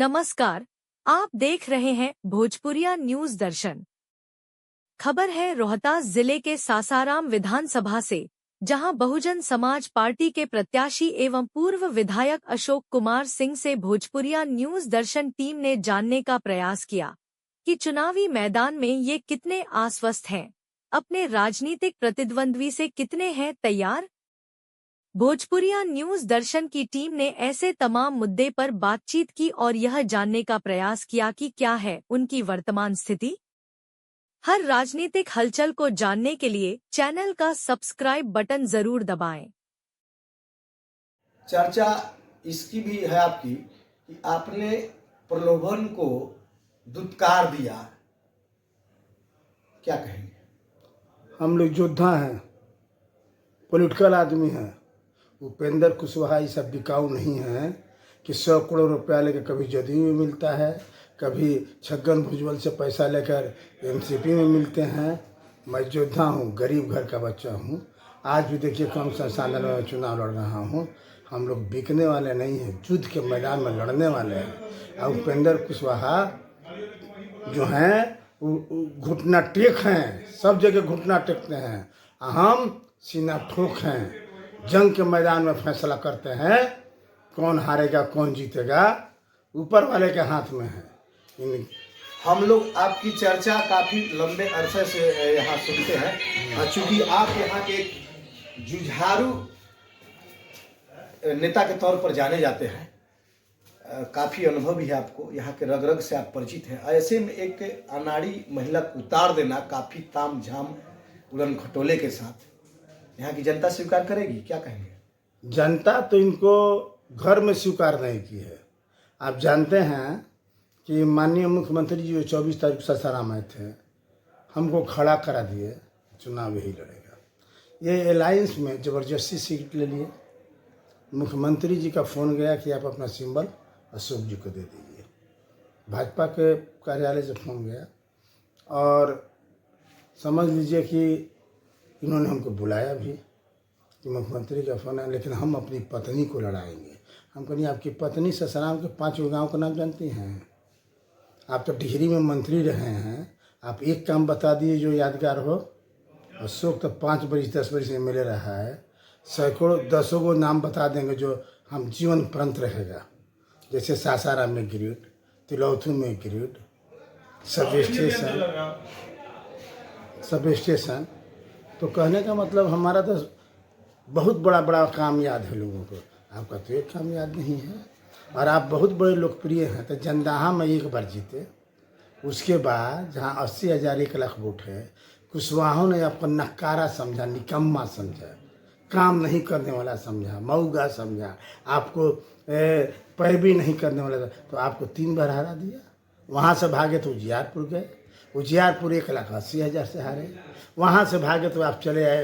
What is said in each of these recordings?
नमस्कार, आप देख रहे हैं भोजपुरिया न्यूज दर्शन। खबर है रोहतास जिले के सासाराम विधानसभा से, जहां बहुजन समाज पार्टी के प्रत्याशी एवं पूर्व विधायक अशोक कुमार सिंह से भोजपुरिया न्यूज दर्शन टीम ने जानने का प्रयास किया कि चुनावी मैदान में ये कितने आश्वस्त हैं, अपने राजनीतिक प्रतिद्वंद्वी से कितने हैं तैयार। भोजपुरिया न्यूज दर्शन की टीम ने ऐसे तमाम मुद्दे पर बातचीत की और यह जानने का प्रयास किया कि क्या है उनकी वर्तमान स्थिति। हर राजनीतिक हलचल को जानने के लिए चैनल का सब्सक्राइब बटन जरूर दबाएं। चर्चा इसकी भी है आपकी कि आपने प्रलोभन को दुत्कार दिया, क्या कहेंगे? हम लोग योद्धा हैं, पॉलिटिकल आदमी हैं। उपेंद्र कुशवाहा ये सब बिकाऊ नहीं है कि 100 करोड़ रुपया लेकर कभी जदयू में मिलता है, कभी छगन भुजबल से पैसा लेकर एनसीपी में मिलते हैं। मैं योद्धा हूँ, गरीब घर का बच्चा हूँ। आज भी देखिए कम संसाधन में चुनाव लड़ रहा हूँ। हम लोग बिकने वाले नहीं हैं, युद्ध के मैदान में लड़ने वाले हैं। और उपेंद्र कुशवाहा जो हैं घुटना टेक हैं, सब जगह घुटना टेकते हैं। हम सीना ठोक हैं, जंग के मैदान में फैसला करते हैं। कौन हारेगा कौन जीतेगा ऊपर वाले के हाथ में है। हम लोग आपकी चर्चा काफ़ी लंबे अरसे से यहाँ सुनते हैं, चूँकि आप यहाँ के एक जुझारू नेता के तौर पर जाने जाते हैं। काफ़ी अनुभव भी है आपको, यहाँ के रग रग से आप परिचित हैं। ऐसे में एक अनाड़ी महिला को उतार देना काफ़ी ताम झाम उड़न खटोले के साथ यहाँ की जनता स्वीकार करेगी, क्या कहेंगे? जनता तो इनको घर में स्वीकार नहीं की है। आप जानते हैं कि माननीय मुख्यमंत्री जी जो 24 तारीख को सासाराम आए थे, हमको खड़ा करा दिए, चुनाव यही लड़ेगा। ये अलायंस में ज़बरदस्ती सीट ले लिए। मुख्यमंत्री जी का फ़ोन गया कि आप अपना सिंबल अशोक जी को दे दीजिए। भाजपा के कार्यालय से फ़ोन गया और समझ लीजिए कि इन्होंने हमको बुलाया भी कि मुख्यमंत्री का फ़ोन है, लेकिन हम अपनी पत्नी को लड़ाएंगे। हम कहीं आपकी पत्नी सासाराम के 5 गांव का नाम जानती हैं? आप तो टिहरी में मंत्री रहे हैं, आप एक काम बता दिए जो यादगार हो। अशोक तो 5 बरिस 10 बरिस में मिले रहा है, सैकड़ों दसों को नाम बता देंगे जो हम जीवन पर्यंत रहेगा। जैसे सासाराम में ग्रिड, तिलौथू में ग्रिड, सब स्टेशन। तो कहने का मतलब हमारा तो बहुत बड़ा काम याद है लोगों को। आपका तो एक काम याद नहीं है। और आप बहुत बड़े लोकप्रिय हैं। तो जंदाहा में 1 बार जीते, उसके बाद जहाँ 80,000 1 लाख वोट है, कुशवाहा ने आपको नकारा समझा, निकम्मा समझा, काम नहीं करने वाला समझा, मऊगा समझा, आपको पैरवी नहीं करने वाला, तो आपको 3 बार हरा दिया। वहाँ से भागे तो उजियारपुर गए, उजियारपुर 1,80,000 से हारे। वहाँ से भागे तो आप चले आए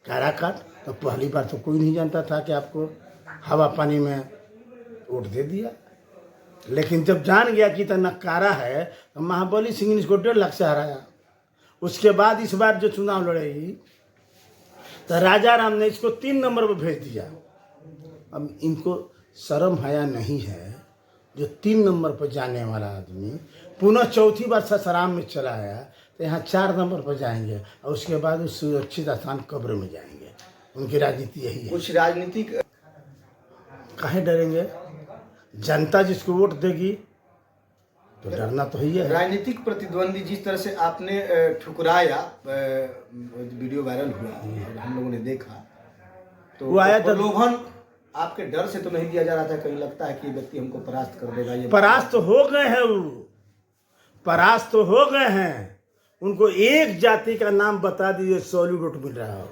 काराकाट। तो पहली बार तो कोई नहीं जानता था कि आपको हवा पानी में वोट दे दिया। लेकिन जब जान गया कि इतना नकारा है तो महाबली सिंह इसको 1.5 लाख से हराया। उसके बाद इस बार जो चुनाव लड़ेगी तो राजा राम ने इसको 3 नंबर पर भेज दिया। अब इनको शर्म हया नहीं है, जो 3 नंबर पर जाने वाला आदमी पुनः चौथी बार सासाराम में चला आया, तो यहाँ 4 नंबर पर जाएंगे और उसके बाद उस सुरक्षित स्थान कब्र में जाएंगे। उनकी राजनीति यही है। कुछ राजनीतिक काहे डरेंगे? जनता जिसको वोट देगी तो डरना तो ही है। राजनीतिक प्रतिद्वंदी जिस तरह से आपने ठुकराया, वीडियो वायरल हुआ और हम लोगों ने देखा, तो वो आया प्रलोभन आपके डर से तो नहीं दिया जा रहा था? कहीं लगता है कि व्यक्ति हमको परास्त कर देगा? ये परास्त हो गए हैं, वो परास्त तो हो गए हैं। उनको एक जाति का नाम बता दीजिए, सॉलिड वोट मिल रहा हो।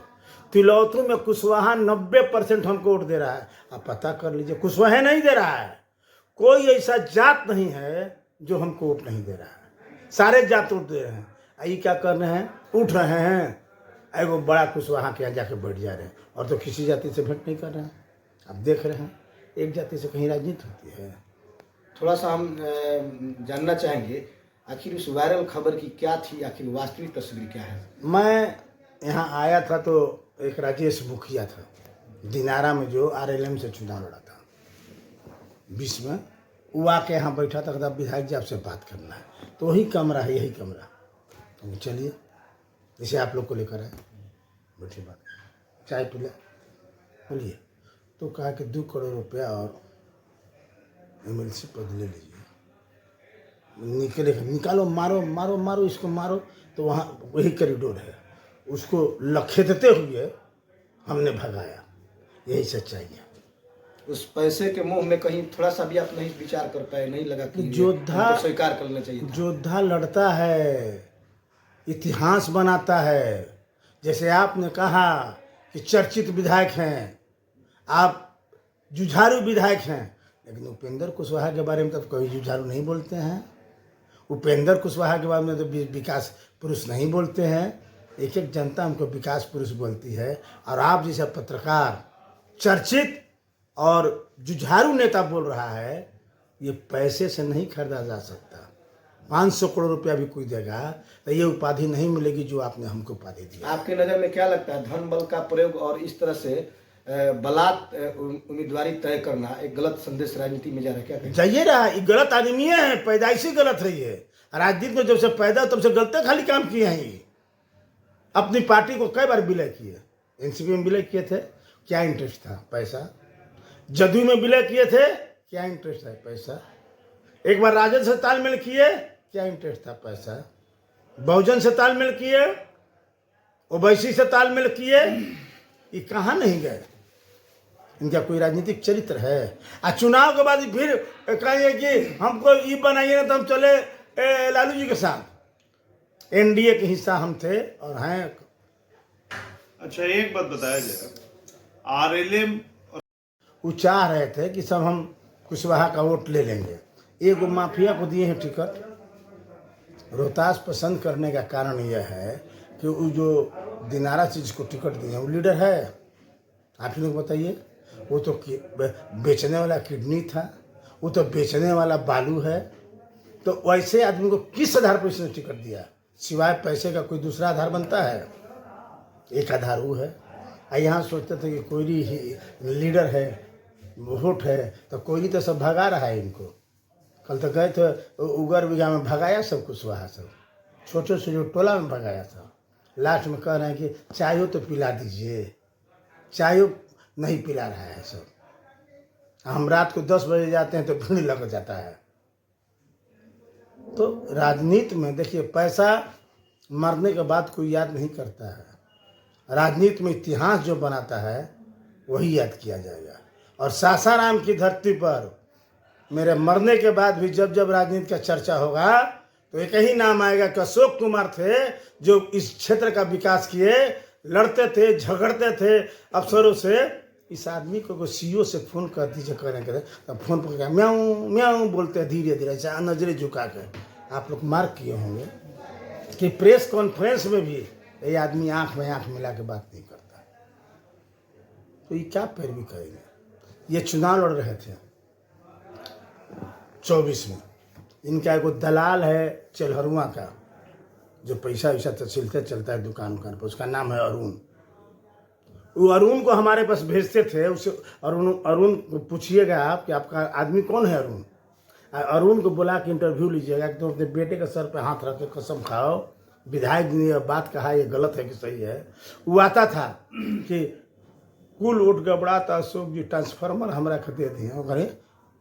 तिलौथू में कुशवाहा 90% हमको वोट दे रहा है। आप पता कर लीजिए, कुशवाहा नहीं दे रहा है। कोई ऐसा जात नहीं है जो हमको वोट नहीं दे रहा है, सारे जात वोट दे रहे हैं। ये क्या कर रहे हैं? उठ रहे हैं, एगो बड़ा कुशवाहा के यहाँ जाके बैठ जा रहे हैं, और तो किसी जाति से भेंट नहीं कर रहे हैं। आप देख रहे हैं, एक जाति से कहीं राजनीति होती है? थोड़ा सा हम जानना चाहेंगे, आखिर उस वायरल खबर की क्या थी, आखिर वास्तविक तस्वीर क्या है? मैं यहाँ आया था तो एक राजेश मुखिया था दिनारा में, जो RLM से चुनाव लड़ा था 20 में, वो आके यहाँ बैठा था, कहता विधायक जी आपसे बात करना है, तो वही कमरा है, यही कमरा। तो चलिए जैसे आप लोग को लेकर आए, बैठे बात, चाय पी ले, बोलिए। तो कहा कि 2 करोड़ रुपया और MLC पद ले लीजिए, निकालो, मारो मारो मारो, इसको मारो। तो वहाँ वही कॉरिडोर है, उसको लखेतते हुए हमने भगाया। यही सच्चाई है। उस पैसे के मुंह में कहीं थोड़ा सा भी आप नहीं विचार कर पाए, नहीं लगा कि योद्धा हमको स्वीकार कर लेना चाहिए था? योद्धा लड़ता है, इतिहास बनाता है। जैसे आपने कहा कि चर्चित विधायक हैं, आप जुझारू विधायक हैं, लेकिन उपेंद्र कुशवाहा के बारे में तो कभी जुझारू नहीं बोलते हैं। उपेंद्र कुशवाहा के बारे में तो विकास पुरुष नहीं बोलते हैं। एक एक जनता हमको विकास पुरुष बोलती है, और आप जैसा पत्रकार चर्चित और जुझारू नेता बोल रहा है। ये पैसे से नहीं खरीदा जा सकता। 500 करोड़ रुपया भी कोई देगा तो ये उपाधि नहीं मिलेगी जो आपने हमको उपाधि दी। आपके नज़र में क्या लगता है, धन बल का प्रयोग और इस तरह से बलात् उम्मीदवारी तय करना एक गलत संदेश राजनीति में जा रहा है? क्या कहें? जाइए रहा, ये गलत आदमी है, पैदाइशी गलत है। ये राजनीति में जब से पैदा तब से गलत खाली काम किए हैं। ये अपनी पार्टी को कई बार विलय किए, NCP में विलय किए थे, क्या इंटरेस्ट था? पैसा। जदयू में विलय किए थे, क्या इंटरेस्ट है? पैसा। एक बार राजद से तालमेल किए, क्या इंटरेस्ट था? पैसा। बहुजन से तालमेल किए, ओवैसी से तालमेल किए, ये कहाँ नहीं गए? इनका कोई राजनीतिक चरित्र है? चुनाव के बाद फिर कहेंगे कि हमको ये बनाइए ना तो हम चले लालू जी के साथ। NDA के हिस्सा हम थे और हैं। अच्छा, एक बात बताया जाए, RLM वो चाह रहे थे कि सब हम कुशवाहा का वोट ले लेंगे। एक माफिया को दिए हैं टिकट। रोहतास पसंद करने का कारण यह है कि वो जो दिनारा चीज़ को टिकट दिए हैं वो लीडर है। आप ही लोग बताइए, वो तो बेचने वाला किडनी था, वो तो बेचने वाला बालू है। तो वैसे आदमी को किस आधार पर इसने टिकट दिया? सिवाय पैसे का कोई दूसरा आधार बनता है? एक आधार वो है। यहाँ सोचते थे कि कोई लीडर है, वोट है, तो कोई तो सब भगा रहा है इनको। कल तो गए थे उगर बिगा में, भगाया सब कुशवाहा, सब छोटे से जो टोला में भगाया था। लास्ट में कह रहे हैं कि चाय तो पिला दीजिए, चाय नहीं पिला रहा है सब। हम रात को 10 बजे जाते हैं तो भीड़ लग जाता है। तो राजनीति में देखिए, पैसा मरने के बाद कोई याद नहीं करता है। राजनीति में इतिहास जो बनाता है वही याद किया जाएगा। और सासाराम की धरती पर मेरे मरने के बाद भी जब जब राजनीति का चर्चा होगा तो एक ही नाम आएगा कि अशोक कुमार थे, जो इस क्षेत्र का विकास किए, लड़ते थे, झगड़ते थे अफसरों से। इस आदमी को CEO से फ़ोन कर दीजिए, करें तो फोन पर म्याऊं म्याऊं बोलते हैं धीरे धीरे, नजरें झुका कर। आप लोग मार्क किए होंगे कि प्रेस कॉन्फ्रेंस में भी ये आदमी आंख में आंख मिला के बात नहीं करता। तो ये क्या पैरवी करेंगे? ये चुनाव लड़ रहे थे 24 में। इनका एक दलाल है चेलहरुआ का, जो पैसा वैसा तहसीलते चलता है दुकान पर, उसका नाम है अरुण। वो अरुण को हमारे पास भेजते थे। उसे अरुण को पूछिएगा आप कि आपका आदमी कौन है अरुण। अरुण को बुला के इंटरव्यू लीजिएगा कि तुम अपने बेटे के सर पे हाथ रख के कसम खाओ, विधायक जी ने यह बात कहा, ये गलत है कि सही है। वो आता था कि कुल वोट गबड़ाता, अशोक जी ट्रांसफार्मर हमारा खते दिए। और कहे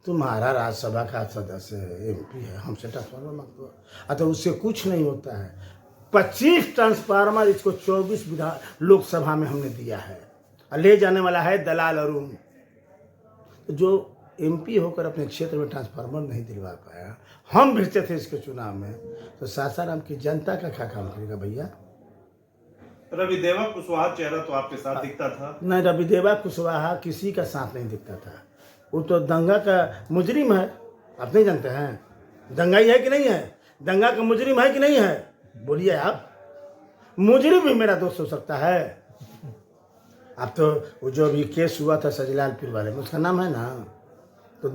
तुम्हारा राज्यसभा का सदस्य है, MP है, हमसे ट्रांसफार्मर मांगते हो। तो उससे कुछ नहीं होता है। 25 ट्रांसफार्मर इसको 24 लोकसभा में हमने दिया है। ले जाने वाला है दलाल अरुण, जो MP होकर अपने क्षेत्र में ट्रांसफार्मर नहीं दिलवा पाया। हम भेजते थे इसके चुनाव में, तो सासाराम की जनता का क्या काम करेगा भैया? रविदेवा कुशवाहा चेहरा तो आपके साथ दिखता था? नहीं, रविदेवा कुशवाहा किसी का साथ नहीं दिखता था। वो तो दंगा का मुजरिम है। आप नहीं जानते हैं दंगाई है कि नहीं है? दंगा का मुजरिम है कि नहीं है? बोलिए आप। मुजरिम भी मेरा दोस्त हो सकता है। अब तो वो जो अभी केस हुआ था सजलाल पीर वाले में, उसका नाम है ना। तो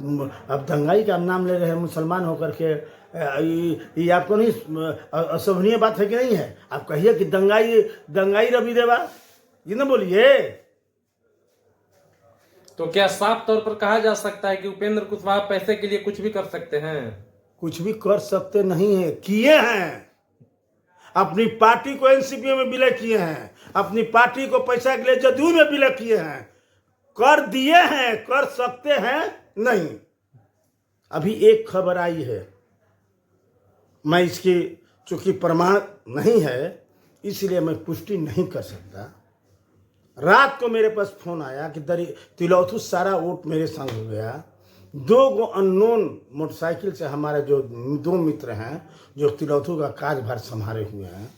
अब दंगाई का नाम ले रहे हैं मुसलमान होकर के। ये आपको नहीं अशोभनीय बात है कि नहीं है? आप कहिए कि दंगाई रविदेवा, ये ना बोलिए। तो क्या साफ तौर पर कहा जा सकता है कि उपेंद्र कुशवाहा पैसे के लिए कुछ भी कर सकते हैं? कुछ भी कर सकते नहीं है, किए हैं। अपनी पार्टी को एनसीपी में विलय किए हैं, अपनी पार्टी को पैसा के लिए जदयू में विलय किए हैं, कर दिए हैं। कर सकते हैं नहीं। अभी एक खबर आई है, मैं इसकी चूंकि प्रमाण नहीं है इसलिए मैं पुष्टि नहीं कर सकता। रात को मेरे पास फोन आया कि तिलौथू सारा वोट मेरे संग हो गया। 2 अननोन मोटरसाइकिल से हमारे जो 2 मित्र हैं जो तिलौथू का कार्यभार संभाले हुए हैं,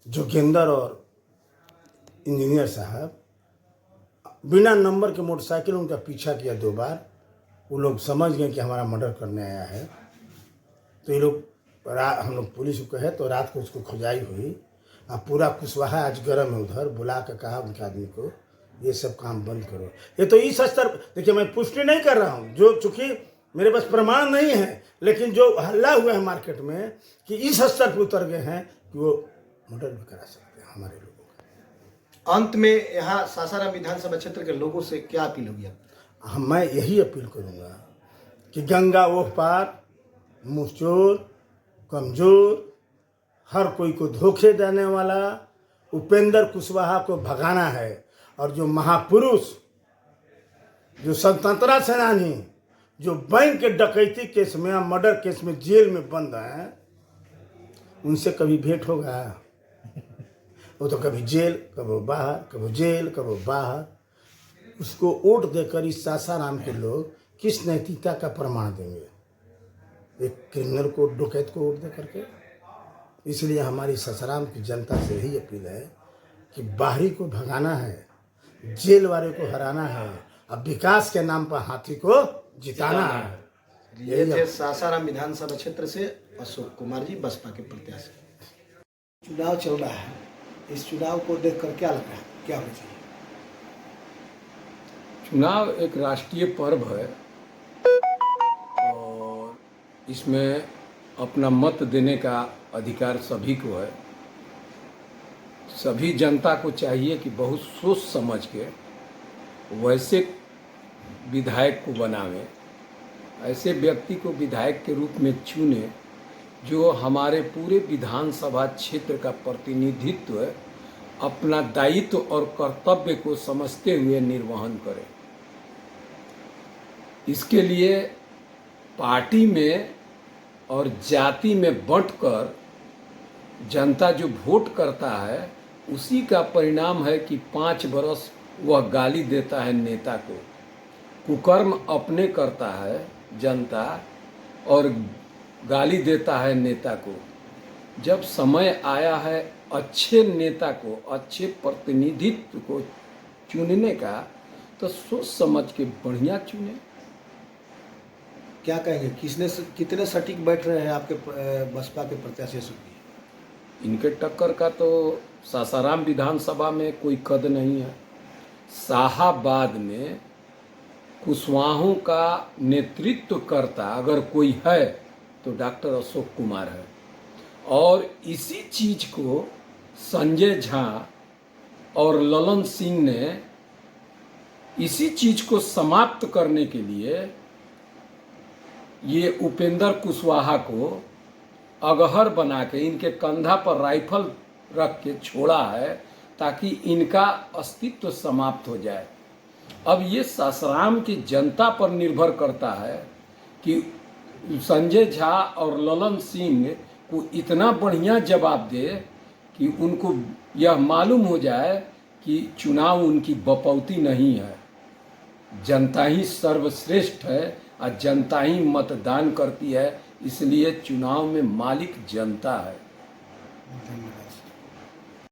जोगिंदर और इंजीनियर साहब, बिना नंबर के मोटरसाइकिल उनका पीछा किया 2 बार। वो लोग समझ गए कि हमारा मर्डर करने आया है, तो ये लोग हम लोग पुलिस को कहे तो रात को उसको खुदाई हुई। अब पूरा कुशवाहा आज गर्म है, उधर बुला के कहा उनके आदमी को ये सब काम बंद करो। ये तो इस स्तर, देखिए मैं पुष्टि नहीं कर रहा हूँ, जो चूंकि मेरे पास प्रमाण नहीं है, लेकिन जो हल्ला हुआ है मार्केट में कि इस स्तर पर उतर गए हैं कि वो मर्डर भी करा सकते हैं हमारे लोगों का। अंत में यहाँ सासाराम विधानसभा क्षेत्र के लोगों से क्या अपील होगी आपकी? मैं यही अपील करूँगा कि गंगा ओह पार, मुँहचोर, कमजोर, हर कोई को धोखे देने वाला उपेंद्र कुशवाहा को भगाना है। और जो महापुरुष, जो स्वतंत्रता सेनानी, जो बैंक के डकैती केस में या मर्डर केस में जेल में बंद हैं, उनसे कभी भेंट होगा? वो तो कभी जेल, कभी बाहर, कभी जेल, कभी बाहर। उसको वोट देकर इस सासाराम के लोग किस नैतिकता का प्रमाण देंगे? एक क्रिमिनल को, डकैत को वोट दे करके। इसलिए हमारी सासाराम की जनता से यही अपील है कि बाहरी को भगाना है, जेल वाले को हराना है, अब विकास के नाम पर हाथी को जिताना है। ये थे सासाराम विधानसभा क्षेत्र से अशोक कुमार जी, बसपा के प्रत्याशी। चुनाव चल रहा है, इस चुनाव को देखकर क्या लग रहा है, क्या होना चाहिए? चुनाव एक राष्ट्रीय पर्व है और इसमें अपना मत देने का अधिकार सभी को है। सभी जनता को चाहिए कि बहुत सोच समझ के वैसे विधायक को बनावे, ऐसे व्यक्ति को विधायक के रूप में चुने जो हमारे पूरे विधानसभा क्षेत्र का प्रतिनिधित्व अपना दायित्व और कर्तव्य को समझते हुए निर्वहन करे। इसके लिए पार्टी में और जाति में बांटकर जनता जो वोट करता है उसी का परिणाम है कि 5 बरस वह गाली देता है नेता को, कुकर्म अपने करता है जनता और गाली देता है नेता को। जब समय आया है अच्छे नेता को, अच्छे प्रतिनिधित्व को चुनने का, तो सोच समझ के बढ़िया चुने। क्या कहेंगे, कितने सटीक बैठ रहे हैं आपके बसपा के प्रत्याशी? इनके टक्कर का तो सासाराम विधानसभा में कोई कद नहीं है। शाहाबाद में कुशवाहों का नेतृत्व करता अगर कोई है तो डॉक्टर अशोक कुमार है। और इसी चीज को संजय झा और ललन सिंह ने इसी चीज को समाप्त करने के लिए ये उपेंद्र कुशवाहा को अगहर बना के इनके कंधा पर राइफल रख के छोड़ा है ताकि इनका अस्तित्व समाप्त हो जाए। अब ये सासाराम की जनता पर निर्भर करता है कि संजय झा और ललन सिंह को इतना बढ़िया जवाब दे कि उनको यह मालूम हो जाए कि चुनाव उनकी बपौती नहीं है, जनता ही सर्वश्रेष्ठ है और जनता ही मतदान करती है, इसलिए चुनाव में मालिक जनता है। धन्यवाद।